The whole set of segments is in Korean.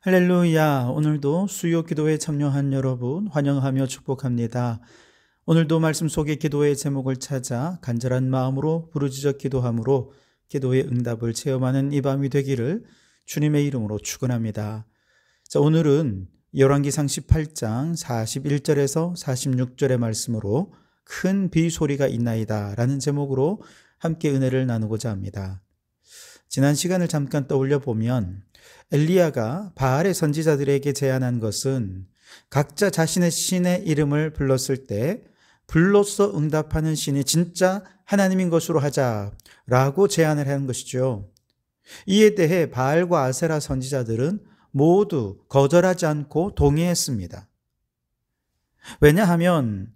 할렐루야. 오늘도 수요 기도에 참여한 여러분 환영하며 축복합니다. 오늘도 말씀 속의 기도의 제목을 찾아 간절한 마음으로 부르짖어 기도함으로 기도의 응답을 체험하는 이 밤이 되기를 주님의 이름으로 축원합니다. 자, 오늘은 열왕기상 18장 41절에서 46절의 말씀으로 큰 비소리가 있나이다 라는 제목으로 함께 은혜를 나누고자 합니다. 지난 시간을 잠깐 떠올려 보면 엘리야가 바알의 선지자들에게 제안한 것은 각자 자신의 신의 이름을 불렀을 때 불로써 응답하는 신이 진짜 하나님인 것으로 하자라고 제안을 한 것이죠. 이에 대해 바알과 아세라 선지자들은 모두 거절하지 않고 동의했습니다. 왜냐하면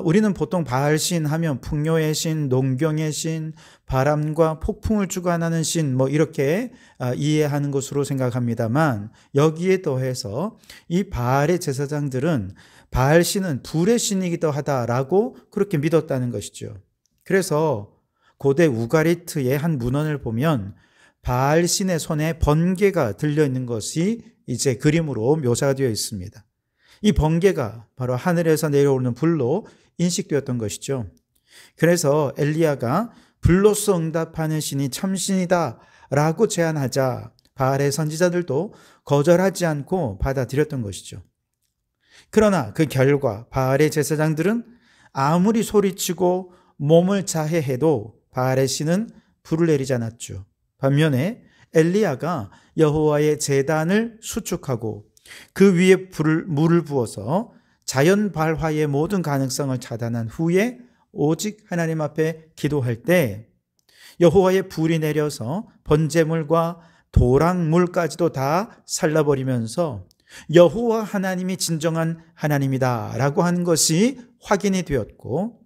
우리는 보통 바알신 하면 풍요의 신, 농경의 신, 바람과 폭풍을 주관하는 신 이렇게 이해하는 것으로 생각합니다만 여기에 더해서 이 바알의 제사장들은 바알신은 불의 신이기도 하다라고 그렇게 믿었다는 것이죠. 그래서 고대 우가리트의 한 문헌을 보면 바알신의 손에 번개가 들려있는 것이 이제 그림으로 묘사가 되어 있습니다. 이 번개가 바로 하늘에서 내려오는 불로 인식되었던 것이죠. 그래서 엘리야가 불로써 응답하는 신이 참신이다 라고 제안하자 바알의 선지자들도 거절하지 않고 받아들였던 것이죠. 그러나 그 결과 바알의 제사장들은 아무리 소리치고 몸을 자해해도 바알의 신은 불을 내리지 않았죠. 반면에 엘리야가 여호와의 제단을 수축하고 그 위에 물을 부어서 자연 발화의 모든 가능성을 차단한 후에 오직 하나님 앞에 기도할 때 여호와의 불이 내려서 번제물과 도랑물까지도 다 살라버리면서 여호와 하나님이 진정한 하나님이다라고 하는 것이 확인이 되었고,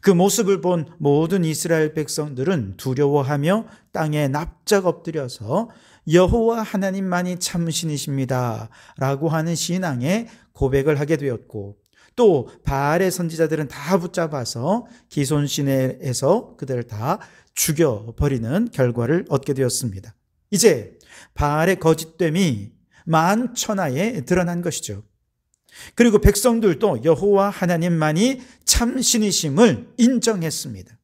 그 모습을 본 모든 이스라엘 백성들은 두려워하며 땅에 납작 엎드려서 여호와 하나님만이 참신이십니다 라고 하는 신앙의 고백을 하게 되었고, 또 바알의 선지자들은 다 붙잡아서 기손시내에서 그들을 다 죽여버리는 결과를 얻게 되었습니다. 이제 바알의 거짓됨이 만천하에 드러난 것이죠. 그리고 백성들도 여호와 하나님만이 참신이심을 인정했습니다.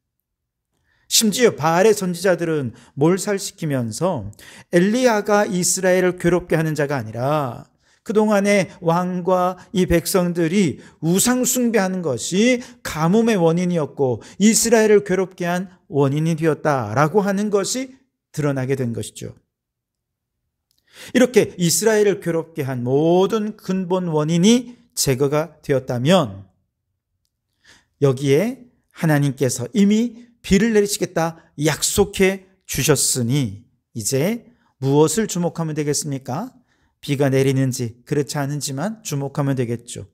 심지어 바알의 선지자들은 몰살시키면서 엘리야가 이스라엘을 괴롭게 하는 자가 아니라 그동안의 왕과 이 백성들이 우상 숭배하는 것이 가뭄의 원인이었고 이스라엘을 괴롭게 한 원인이 되었다라고 하는 것이 드러나게 된 것이죠. 이렇게 이스라엘을 괴롭게 한 모든 근본 원인이 제거가 되었다면 여기에 하나님께서 이미 비를 내리시겠다 약속해 주셨으니 이제 무엇을 주목하면 되겠습니까? 비가 내리는지 그렇지 않은지만 주목하면 되겠죠.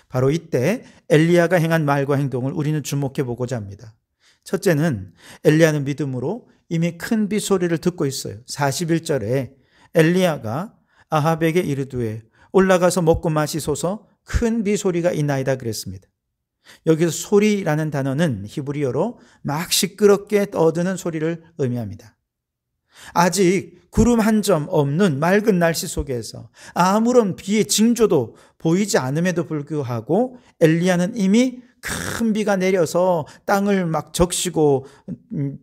바로 이때 엘리야가 행한 말과 행동을 우리는 주목해 보고자 합니다. 첫째는 엘리야는 믿음으로 이미 큰 비 소리를 듣고 있어요. 41절에 엘리야가 아합에게 이르되 올라가서 먹고 마시소서 큰 비 소리가 있나이다 그랬습니다. 여기서 소리라는 단어는 히브리어로 막 시끄럽게 떠드는 소리를 의미합니다. 아직 구름 한 점 없는 맑은 날씨 속에서 아무런 비의 징조도 보이지 않음에도 불구하고 엘리야는 이미 큰 비가 내려서 땅을 막 적시고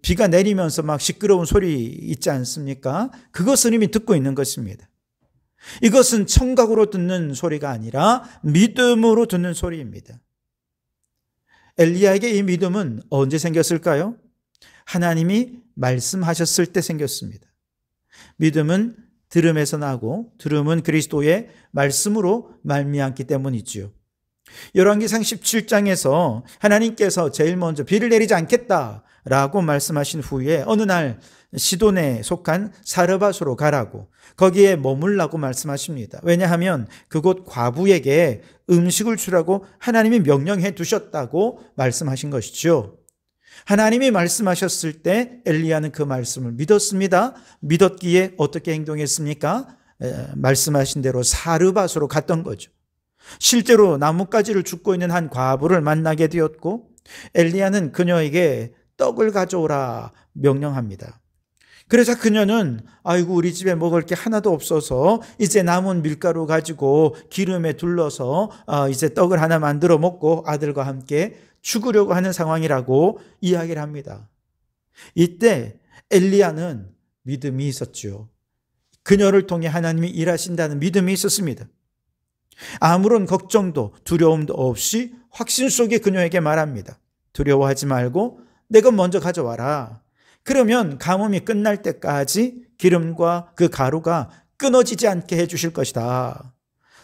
비가 내리면서 막 시끄러운 소리 있지 않습니까? 그것을 이미 듣고 있는 것입니다. 이것은 청각으로 듣는 소리가 아니라 믿음으로 듣는 소리입니다. 엘리야에게 이 믿음은 언제 생겼을까요? 하나님이 말씀하셨을 때 생겼습니다. 믿음은 들음에서 나고 들음은 그리스도의 말씀으로 말미암기 때문이지요. 열왕기상 17장에서 하나님께서 제일 먼저 비를 내리지 않겠다라고 말씀하신 후에 어느 날 시돈에 속한 사르밧으로 가라고 거기에 머물라고 말씀하십니다. 왜냐하면 그곳 과부에게 음식을 주라고 하나님이 명령해 두셨다고 말씀하신 것이죠. 하나님이 말씀하셨을 때 엘리야는 그 말씀을 믿었습니다. 믿었기에 어떻게 행동했습니까? 말씀하신 대로 사르밧으로 갔던 거죠. 실제로 나뭇가지를 줍고 있는 한 과부를 만나게 되었고 엘리야는 그녀에게 떡을 가져오라 명령합니다. 그래서 그녀는 아이고 우리 집에 먹을 게 하나도 없어서 이제 남은 밀가루 가지고 기름에 둘러서 이제 떡을 하나 만들어 먹고 아들과 함께 죽으려고 하는 상황이라고 이야기를 합니다. 이때 엘리야는 믿음이 있었죠. 그녀를 통해 하나님이 일하신다는 믿음이 있었습니다. 아무런 걱정도 두려움도 없이 확신 속에 그녀에게 말합니다. 두려워하지 말고 내가 먼저 가져와라. 그러면 가뭄이 끝날 때까지 기름과 그 가루가 끊어지지 않게 해주실 것이다.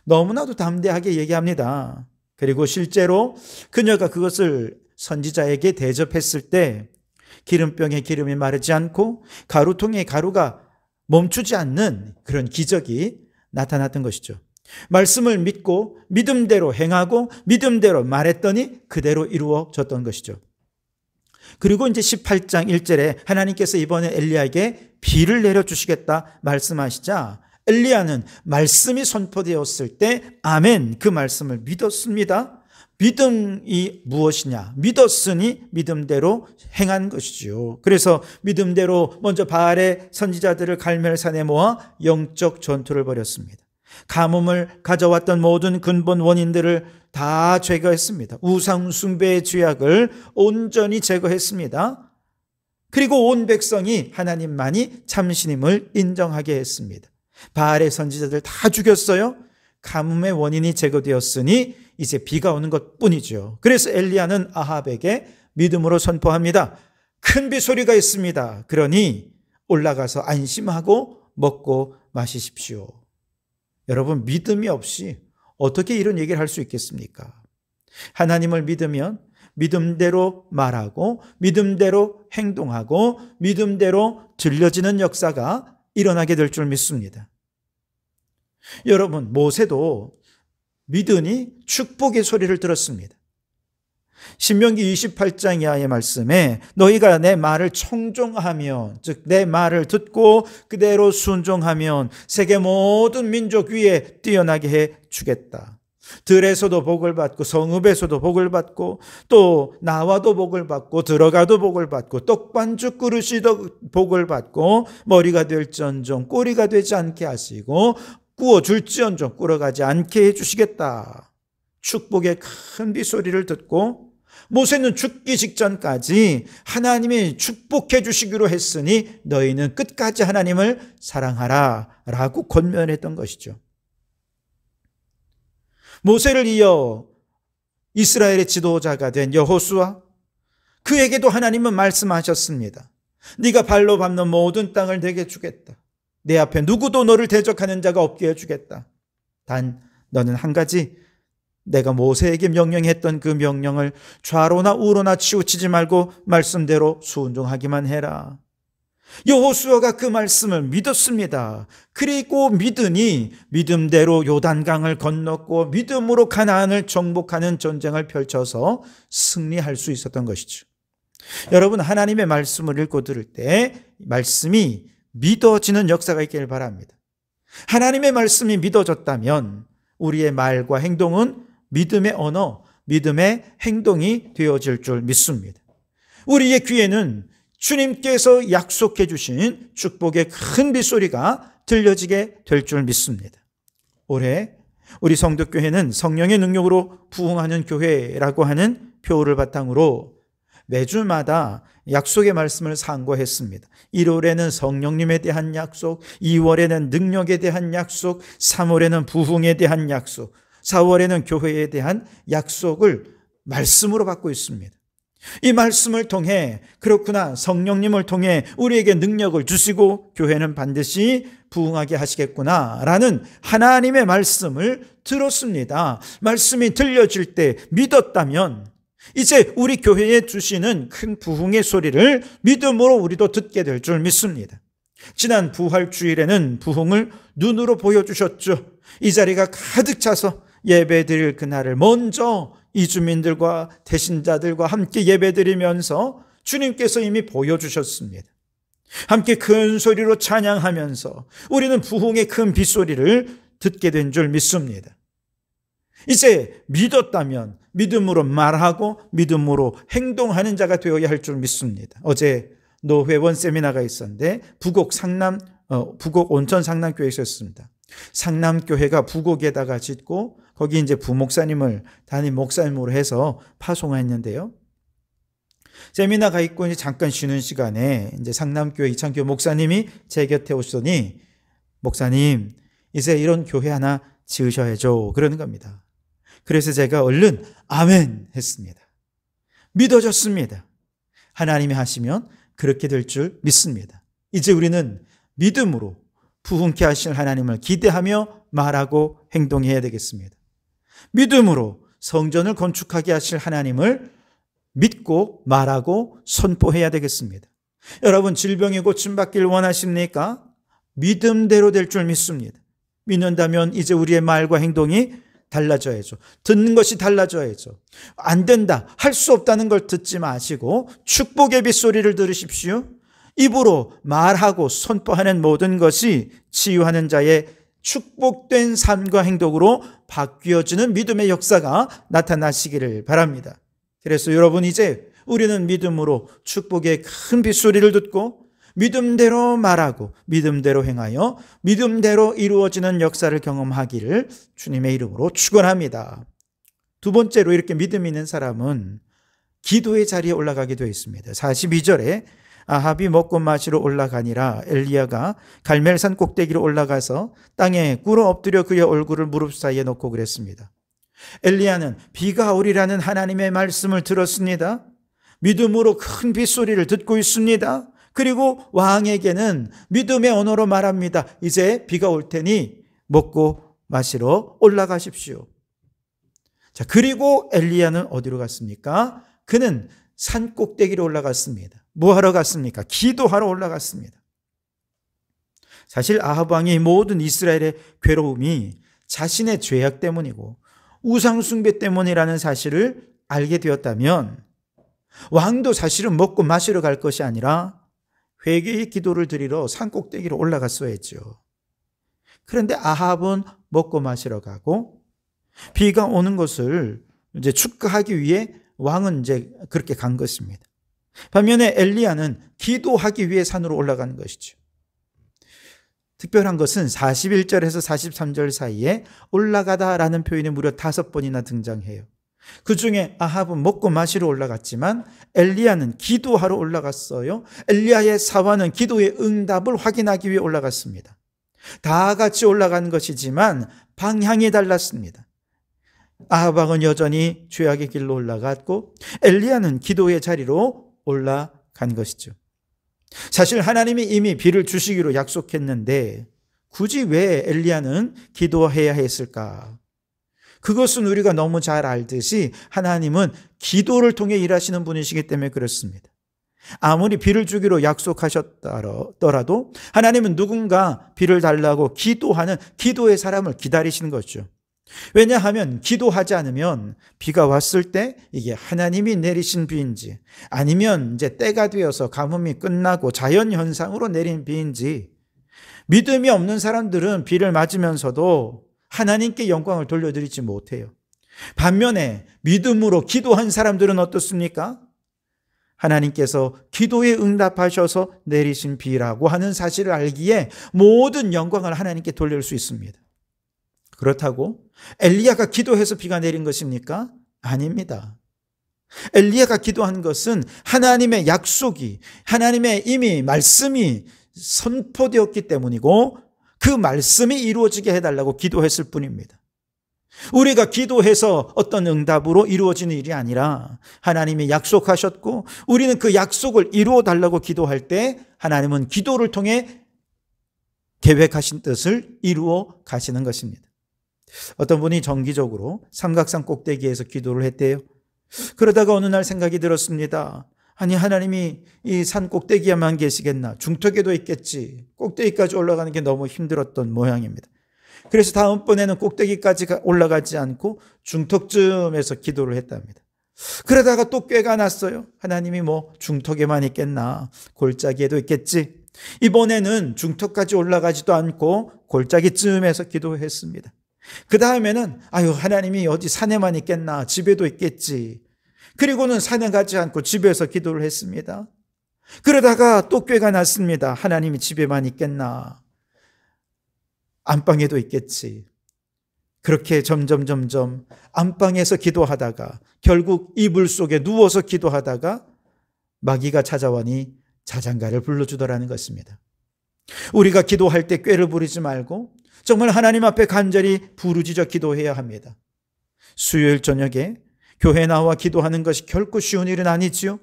너무나도 담대하게 얘기합니다. 그리고 실제로 그녀가 그것을 선지자에게 대접했을 때 기름병에 기름이 마르지 않고 가루통에 가루가 멈추지 않는 그런 기적이 나타났던 것이죠. 말씀을 믿고 믿음대로 행하고 믿음대로 말했더니 그대로 이루어졌던 것이죠. 그리고 이제 18장 1절에 하나님께서 이번에 엘리야에게 비를 내려주시겠다 말씀하시자 엘리야는 말씀이 선포되었을 때 아멘 그 말씀을 믿었습니다. 믿음이 무엇이냐? 믿었으니 믿음대로 행한 것이지요. 그래서 믿음대로 먼저 바알의 선지자들을 갈멜산에 모아 영적 전투를 벌였습니다. 가뭄을 가져왔던 모든 근본 원인들을 다 제거했습니다. 우상 숭배의 죄악을 온전히 제거했습니다. 그리고 온 백성이 하나님만이 참신임을 인정하게 했습니다. 바알의 선지자들 다 죽였어요. 가뭄의 원인이 제거되었으니 이제 비가 오는 것뿐이죠. 그래서 엘리야는 아합에게 믿음으로 선포합니다. 큰 비 소리가 있습니다. 그러니 올라가서 안심하고 먹고 마시십시오. 여러분, 믿음이 없이 어떻게 이런 얘기를 할 수 있겠습니까? 하나님을 믿으면 믿음대로 말하고 믿음대로 행동하고 믿음대로 들려지는 역사가 일어나게 될 줄 믿습니다. 여러분, 모세도 믿으니 축복의 소리를 들었습니다. 신명기 28장 이하의 말씀에 너희가 내 말을 청종하면, 즉 내 말을 듣고 그대로 순종하면 세계 모든 민족 위에 뛰어나게 해 주겠다. 들에서도 복을 받고 성읍에서도 복을 받고 또 나와도 복을 받고 들어가도 복을 받고 떡반죽 그릇이도 복을 받고 머리가 될지언정 꼬리가 되지 않게 하시고 구워줄지언정 꿇어가지 않게 해주시겠다. 축복의 큰 비소리를 듣고 모세는 죽기 직전까지 하나님이 축복해 주시기로 했으니 너희는 끝까지 하나님을 사랑하라 라고 권면했던 것이죠. 모세를 이어 이스라엘의 지도자가 된 여호수아, 그에게도 하나님은 말씀하셨습니다. 네가 발로 밟는 모든 땅을 내게 주겠다. 내 앞에 누구도 너를 대적하는 자가 없게 해주겠다. 단 너는 한 가지, 내가 모세에게 명령했던 그 명령을 좌로나 우로나 치우치지 말고 말씀대로 순종하기만 해라. 여호수아가 그 말씀을 믿었습니다. 그리고 믿으니 믿음대로 요단강을 건넜고 믿음으로 가나안을 정복하는 전쟁을 펼쳐서 승리할 수 있었던 것이죠. 여러분, 하나님의 말씀을 읽고 들을 때 말씀이 믿어지는 역사가 있기를 바랍니다. 하나님의 말씀이 믿어졌다면 우리의 말과 행동은 믿음의 언어, 믿음의 행동이 되어질 줄 믿습니다. 우리의 귀에는 주님께서 약속해 주신 축복의 큰 빗소리가 들려지게 될 줄 믿습니다. 올해 우리 성도교회는 성령의 능력으로 부흥하는 교회라고 하는 표를 바탕으로 매주마다 약속의 말씀을 상고했습니다. 1월에는 성령님에 대한 약속, 2월에는 능력에 대한 약속, 3월에는 부흥에 대한 약속, 4월에는 교회에 대한 약속을 말씀으로 받고 있습니다. 이 말씀을 통해 그렇구나, 성령님을 통해 우리에게 능력을 주시고 교회는 반드시 부흥하게 하시겠구나 라는 하나님의 말씀을 들었습니다. 말씀이 들려질 때 믿었다면 이제 우리 교회에 주시는 큰 부흥의 소리를 믿음으로 우리도 듣게 될 줄 믿습니다. 지난 부활주일에는 부흥을 눈으로 보여주셨죠. 이 자리가 가득 차서 예배드릴 그날을 먼저 이주민들과 대신자들과 함께 예배드리면서 주님께서 이미 보여주셨습니다. 함께 큰 소리로 찬양하면서 우리는 부흥의 큰 빗소리를 듣게 된 줄 믿습니다. 이제 믿었다면 믿음으로 말하고 믿음으로 행동하는 자가 되어야 할 줄 믿습니다. 어제 노회원 세미나가 있었는데 부곡 온천 상남교회에 있었습니다. 상남교회가 부곡에다가 짓고 거기 이제 부목사님을 담임 목사님으로 해서 파송했는데요. 세미나가 있고 이제 잠깐 쉬는 시간에 이제 상남교회 이창교 목사님이 제 곁에 오시더니 목사님 이제 이런 교회 하나 지으셔야죠 그러는 겁니다. 그래서 제가 얼른 아멘 했습니다. 믿어졌습니다. 하나님이 하시면 그렇게 될 줄 믿습니다. 이제 우리는 믿음으로 부흥케 하실 하나님을 기대하며 말하고 행동해야 되겠습니다. 믿음으로 성전을 건축하게 하실 하나님을 믿고 말하고 선포해야 되겠습니다. 여러분 질병이 고침받길 원하십니까? 믿음대로 될 줄 믿습니다. 믿는다면 이제 우리의 말과 행동이 달라져야죠. 듣는 것이 달라져야죠. 안 된다, 할 수 없다는 걸 듣지 마시고 축복의 빗소리를 들으십시오. 입으로 말하고 선포하는 모든 것이 치유하는 자의 축복된 삶과 행동으로 바뀌어지는 믿음의 역사가 나타나시기를 바랍니다. 그래서 여러분 이제 우리는 믿음으로 축복의 큰 빗소리를 듣고 믿음대로 말하고 믿음대로 행하여 믿음대로 이루어지는 역사를 경험하기를 주님의 이름으로 축원합니다. 두 번째로 이렇게 믿음 있는 사람은 기도의 자리에 올라가게 되어 있습니다. 42절에 아합이 먹고 마시러 올라가니라 엘리야가 갈멜산 꼭대기로 올라가서 땅에 꿇어 엎드려 그의 얼굴을 무릎 사이에 놓고 그랬습니다. 엘리야는 비가 오리라는 하나님의 말씀을 들었습니다. 믿음으로 큰 빗소리를 듣고 있습니다. 그리고 왕에게는 믿음의 언어로 말합니다. 이제 비가 올 테니 먹고 마시러 올라가십시오. 자, 그리고 엘리야는 어디로 갔습니까? 그는 산 꼭대기로 올라갔습니다. 뭐 하러 갔습니까? 기도하러 올라갔습니다. 사실 아합 왕의 모든 이스라엘의 괴로움이 자신의 죄악 때문이고 우상 숭배 때문이라는 사실을 알게 되었다면 왕도 사실은 먹고 마시러 갈 것이 아니라 회개의 기도를 드리러 산 꼭대기로 올라갔어야죠. 그런데 아합은 먹고 마시러 가고 비가 오는 것을 이제 축하하기 위해 왕은 이제 그렇게 간 것입니다. 반면에 엘리야는 기도하기 위해 산으로 올라간 것이죠. 특별한 것은 41절에서 43절 사이에 올라가다라는 표현이 무려 5번이나 등장해요. 그 중에 아합은 먹고 마시러 올라갔지만 엘리야는 기도하러 올라갔어요. 엘리야의 사화는 기도의 응답을 확인하기 위해 올라갔습니다. 다 같이 올라간 것이지만 방향이 달랐습니다. 아합 왕은 여전히 죄악의 길로 올라갔고 엘리야는 기도의 자리로 올라간 것이죠. 사실 하나님이 이미 비를 주시기로 약속했는데 굳이 왜 엘리야는 기도해야 했을까? 그것은 우리가 너무 잘 알듯이 하나님은 기도를 통해 일하시는 분이시기 때문에 그렇습니다. 아무리 비를 주기로 약속하셨더라도 하나님은 누군가 비를 달라고 기도하는 기도의 사람을 기다리시는 거죠. 왜냐하면 기도하지 않으면 비가 왔을 때 이게 하나님이 내리신 비인지 아니면 이제 때가 되어서 가뭄이 끝나고 자연현상으로 내린 비인지 믿음이 없는 사람들은 비를 맞으면서도 하나님께 영광을 돌려드리지 못해요. 반면에 믿음으로 기도한 사람들은 어떻습니까? 하나님께서 기도에 응답하셔서 내리신 비라고 하는 사실을 알기에 모든 영광을 하나님께 돌릴 수 있습니다. 그렇다고 엘리야가 기도해서 비가 내린 것입니까? 아닙니다. 엘리야가 기도한 것은 하나님의 약속이, 하나님의 이미 말씀이 선포되었기 때문이고 그 말씀이 이루어지게 해달라고 기도했을 뿐입니다. 우리가 기도해서 어떤 응답으로 이루어지는 일이 아니라 하나님이 약속하셨고 우리는 그 약속을 이루어 달라고 기도할 때 하나님은 기도를 통해 계획하신 뜻을 이루어 가시는 것입니다. 어떤 분이 정기적으로 삼각산 꼭대기에서 기도를 했대요. 그러다가 어느 날 생각이 들었습니다. 아니 하나님이 이 산 꼭대기에만 계시겠나? 중턱에도 있겠지. 꼭대기까지 올라가는 게 너무 힘들었던 모양입니다. 그래서 다음번에는 꼭대기까지 올라가지 않고 중턱쯤에서 기도를 했답니다. 그러다가 또 꾀가 났어요. 하나님이 뭐 중턱에만 있겠나? 골짜기에도 있겠지. 이번에는 중턱까지 올라가지도 않고 골짜기쯤에서 기도했습니다. 그 다음에는 아유 하나님이 어디 산에만 있겠나? 집에도 있겠지. 그리고는 산에 가지 않고 집에서 기도를 했습니다. 그러다가 또 꾀가 났습니다. 하나님이 집에만 있겠나? 안방에도 있겠지. 그렇게 점점 안방에서 기도하다가 결국 이불 속에 누워서 기도하다가 마귀가 찾아오니 자장가를 불러주더라는 것입니다. 우리가 기도할 때 꾀를 부리지 말고 정말 하나님 앞에 간절히 부르짖어 기도해야 합니다. 수요일 저녁에 교회 나와 기도하는 것이 결코 쉬운 일은 아니지요.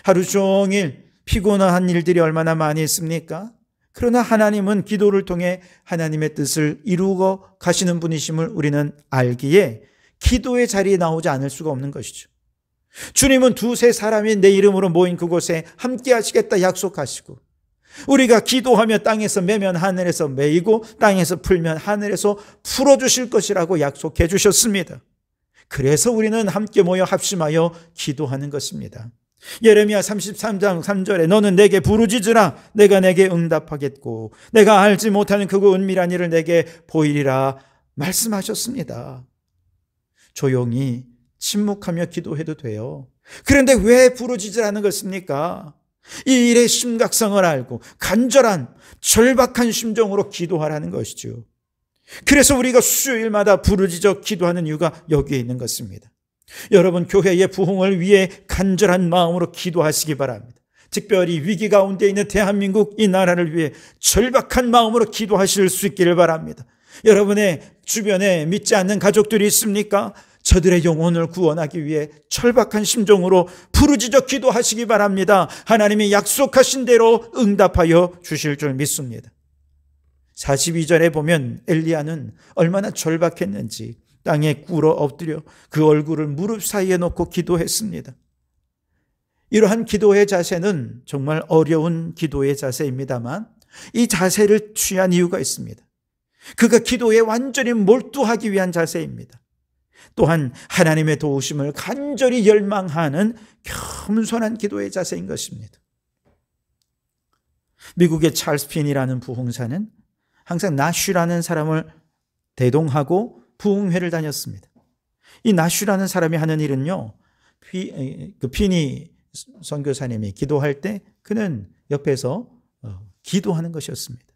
하루 종일 피곤한 일들이 얼마나 많이 있습니까? 그러나 하나님은 기도를 통해 하나님의 뜻을 이루어 가시는 분이심을 우리는 알기에 기도의 자리에 나오지 않을 수가 없는 것이죠. 주님은 두세 사람이 내 이름으로 모인 그곳에 함께 하시겠다 약속하시고, 우리가 기도하며 땅에서 매면 하늘에서 매이고 땅에서 풀면 하늘에서 풀어주실 것이라고 약속해 주셨습니다. 그래서 우리는 함께 모여 합심하여 기도하는 것입니다. 예레미야 33장 3절에 너는 내게 부르짖으라 내가 내게 응답하겠고 내가 알지 못하는 크고 은밀한 일을 내게 보이리라 말씀하셨습니다. 조용히 침묵하며 기도해도 돼요. 그런데 왜 부르짖으라는 것입니까? 이 일의 심각성을 알고 간절한 절박한 심정으로 기도하라는 것이죠. 그래서 우리가 수요일마다 부르짖어 기도하는 이유가 여기에 있는 것입니다. 여러분, 교회의 부흥을 위해 간절한 마음으로 기도하시기 바랍니다. 특별히 위기 가운데 있는 대한민국 이 나라를 위해 절박한 마음으로 기도하실 수 있기를 바랍니다. 여러분의 주변에 믿지 않는 가족들이 있습니까? 저들의 영혼을 구원하기 위해 절박한 심정으로 부르짖어 기도하시기 바랍니다. 하나님이 약속하신 대로 응답하여 주실 줄 믿습니다. 42절에 보면 엘리야는 얼마나 절박했는지 땅에 꿇어 엎드려 그 얼굴을 무릎 사이에 놓고 기도했습니다. 이러한 기도의 자세는 정말 어려운 기도의 자세입니다만 이 자세를 취한 이유가 있습니다. 그가 기도에 완전히 몰두하기 위한 자세입니다. 또한 하나님의 도우심을 간절히 열망하는 겸손한 기도의 자세인 것입니다. 미국의 찰스 핀이라는 부흥사는 항상 나쉬라는 사람을 대동하고 부흥회를 다녔습니다. 이 나쉬라는 사람이 하는 일은요, 핀이 선교사님이 기도할 때 그는 옆에서 기도하는 것이었습니다.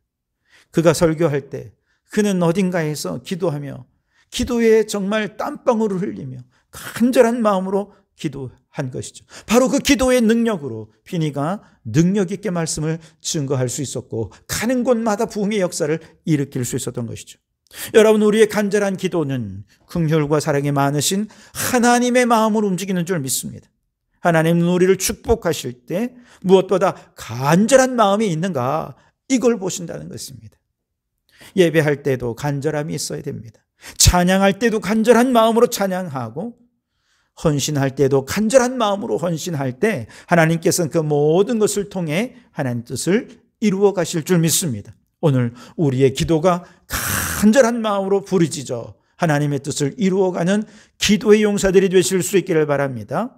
그가 설교할 때 그는 어딘가에서 기도하며 기도에 정말 땀방울을 흘리며 간절한 마음으로 기도한 것이죠. 바로 그 기도의 능력으로 핀이가 능력 있게 말씀을 증거할 수 있었고 가는 곳마다 부흥의 역사를 일으킬 수 있었던 것이죠. 여러분, 우리의 간절한 기도는 긍휼과 사랑이 많으신 하나님의 마음으로 움직이는 줄 믿습니다. 하나님은 우리를 축복하실 때 무엇보다 간절한 마음이 있는가, 이걸 보신다는 것입니다. 예배할 때도 간절함이 있어야 됩니다. 찬양할 때도 간절한 마음으로 찬양하고 헌신할 때도 간절한 마음으로 헌신할 때 하나님께서는 그 모든 것을 통해 하나님 뜻을 이루어 가실 줄 믿습니다. 오늘 우리의 기도가 간절한 마음으로 부르짖어 하나님의 뜻을 이루어가는 기도의 용사들이 되실 수 있기를 바랍니다.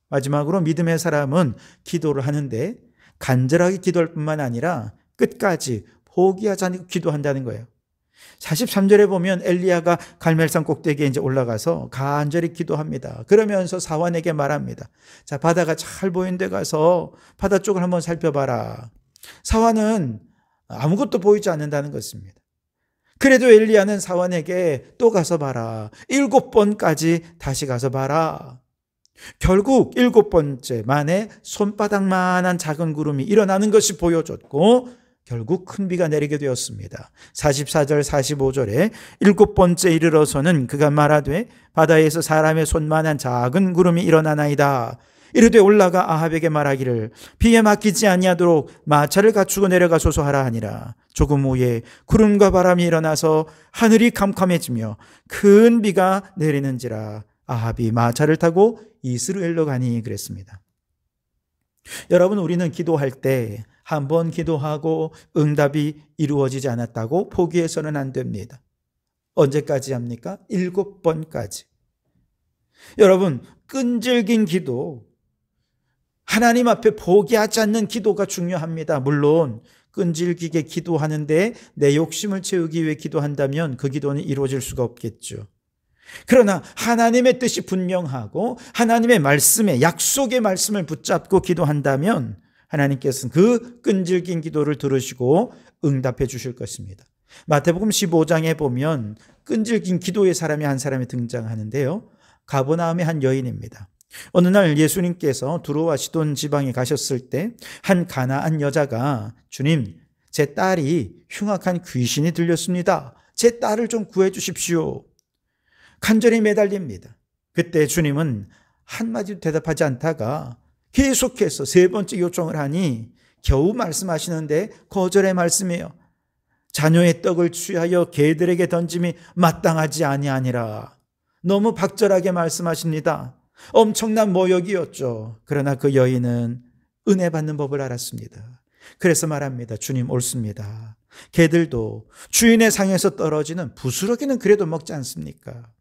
마지막으로 믿음의 사람은 기도를 하는데 간절하게 기도할 뿐만 아니라 끝까지 포기하지 않고 기도한다는 거예요. 43절에 보면 엘리야가 갈멜산 꼭대기에 이제 올라가서 간절히 기도합니다. 그러면서 사환에게 말합니다. 자, 바다가 잘 보이는 데 가서 바다 쪽을 한번 살펴봐라. 사환은 아무것도 보이지 않는다는 것입니다. 그래도 엘리야는 사환에게 또 가서 봐라. 7번까지 다시 가서 봐라. 결국 7번째 만에 손바닥만한 작은 구름이 일어나는 것이 보여졌고 결국 큰 비가 내리게 되었습니다. 44절 45절에 7번째 이르러서는 그가 말하되 바다에서 사람의 손만한 작은 구름이 일어나나이다. 이르되 올라가 아합에게 말하기를 비에 맡기지 아니하도록 마차를 갖추고 내려가소서 하라 하니라. 조금 후에 구름과 바람이 일어나서 하늘이 캄캄해지며 큰 비가 내리는지라. 아합이 마차를 타고 이스라엘로 가니 그랬습니다. 여러분, 우리는 기도할 때 한 번 기도하고 응답이 이루어지지 않았다고 포기해서는 안 됩니다. 언제까지 합니까? 7번까지. 여러분, 끈질긴 기도, 하나님 앞에 포기하지 않는 기도가 중요합니다. 물론 끈질기게 기도하는데 내 욕심을 채우기 위해 기도한다면 그 기도는 이루어질 수가 없겠죠. 그러나 하나님의 뜻이 분명하고 하나님의 말씀에 약속의 말씀을 붙잡고 기도한다면 하나님께서는 그 끈질긴 기도를 들으시고 응답해 주실 것입니다. 마태복음 15장에 보면 끈질긴 기도의 사람이 한 사람이 등장하는데요. 가버나움의 한 여인입니다. 어느 날 예수님께서 두로와 시돈 지방에 가셨을 때 한 가나안 여자가 주님, 제 딸이 흉악한 귀신이 들렸습니다. 제 딸을 좀 구해 주십시오. 간절히 매달립니다. 그때 주님은 한마디도 대답하지 않다가 계속해서 세 번째 요청을 하니 겨우 말씀하시는데 거절의 말씀이에요. 자녀의 떡을 취하여 개들에게 던짐이 마땅하지 아니하니라. 너무 박절하게 말씀하십니다. 엄청난 모욕이었죠. 그러나 그 여인은 은혜 받는 법을 알았습니다. 그래서 말합니다. 주님 옳습니다. 개들도 주인의 상에서 떨어지는 부스러기는 그래도 먹지 않습니까?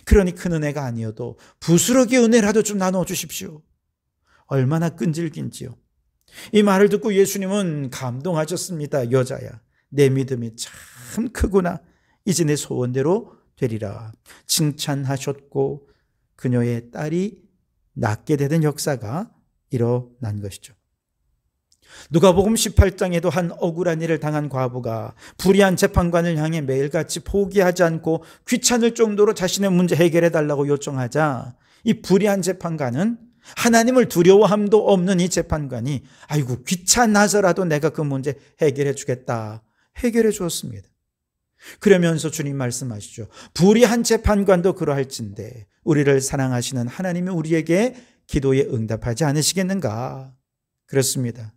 그러니 큰 은혜가 아니어도 부스러기 은혜라도 좀 나눠 주십시오. 얼마나 끈질긴지요. 이 말을 듣고 예수님은 감동하셨습니다. 여자야, 내 믿음이 참 크구나. 이제 내 소원대로 되리라. 칭찬하셨고 그녀의 딸이 낫게 되는 역사가 일어난 것이죠. 누가복음 18장에도 한 억울한 일을 당한 과부가 불의한 재판관을 향해 매일같이 포기하지 않고 귀찮을 정도로 자신의 문제 해결해 달라고 요청하자 이 불의한 재판관은 하나님을 두려워함도 없는 이 재판관이 아이고 귀찮아서라도 내가 그 문제 해결해 주겠다. 해결해 주었습니다. 그러면서 주님 말씀하시죠. 불의한 재판관도 그러할진데 우리를 사랑하시는 하나님이 우리에게 기도에 응답하지 않으시겠는가? 그렇습니다.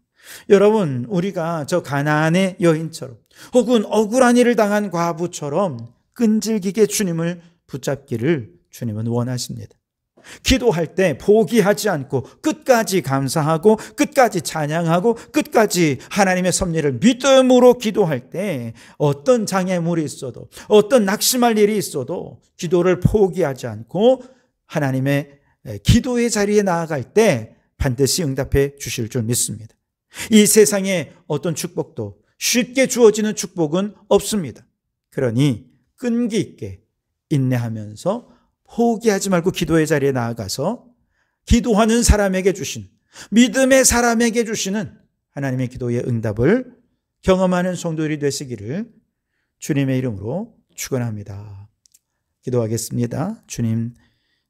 여러분, 우리가 저 가나안의 여인처럼 혹은 억울한 일을 당한 과부처럼 끈질기게 주님을 붙잡기를 주님은 원하십니다. 기도할 때 포기하지 않고 끝까지 감사하고 끝까지 찬양하고 끝까지 하나님의 섭리를 믿음으로 기도할 때 어떤 장애물이 있어도 어떤 낙심할 일이 있어도 기도를 포기하지 않고 하나님의 기도의 자리에 나아갈 때 반드시 응답해 주실 줄 믿습니다. 이 세상에 어떤 축복도 쉽게 주어지는 축복은 없습니다. 그러니 끈기 있게 인내하면서 포기하지 말고 기도의 자리에 나아가서 기도하는 사람에게 주신, 믿음의 사람에게 주시는 하나님의 기도의 응답을 경험하는 성도들이 되시기를 주님의 이름으로 축원합니다. 기도하겠습니다. 주님,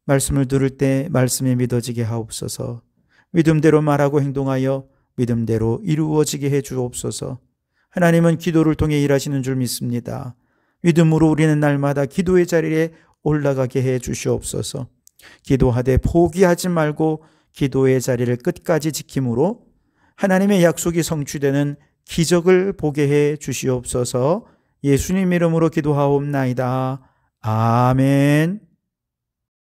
말씀을 들을 때 말씀이 믿어지게 하옵소서. 믿음대로 말하고 행동하여 믿음대로 이루어지게 해 주옵소서. 하나님은 기도를 통해 일하시는 줄 믿습니다. 믿음으로 우리는 날마다 기도의 자리에 올라가게 해 주시옵소서. 기도하되 포기하지 말고 기도의 자리를 끝까지 지킴으로 하나님의 약속이 성취되는 기적을 보게 해 주시옵소서. 예수님 이름으로 기도하옵나이다. 아멘.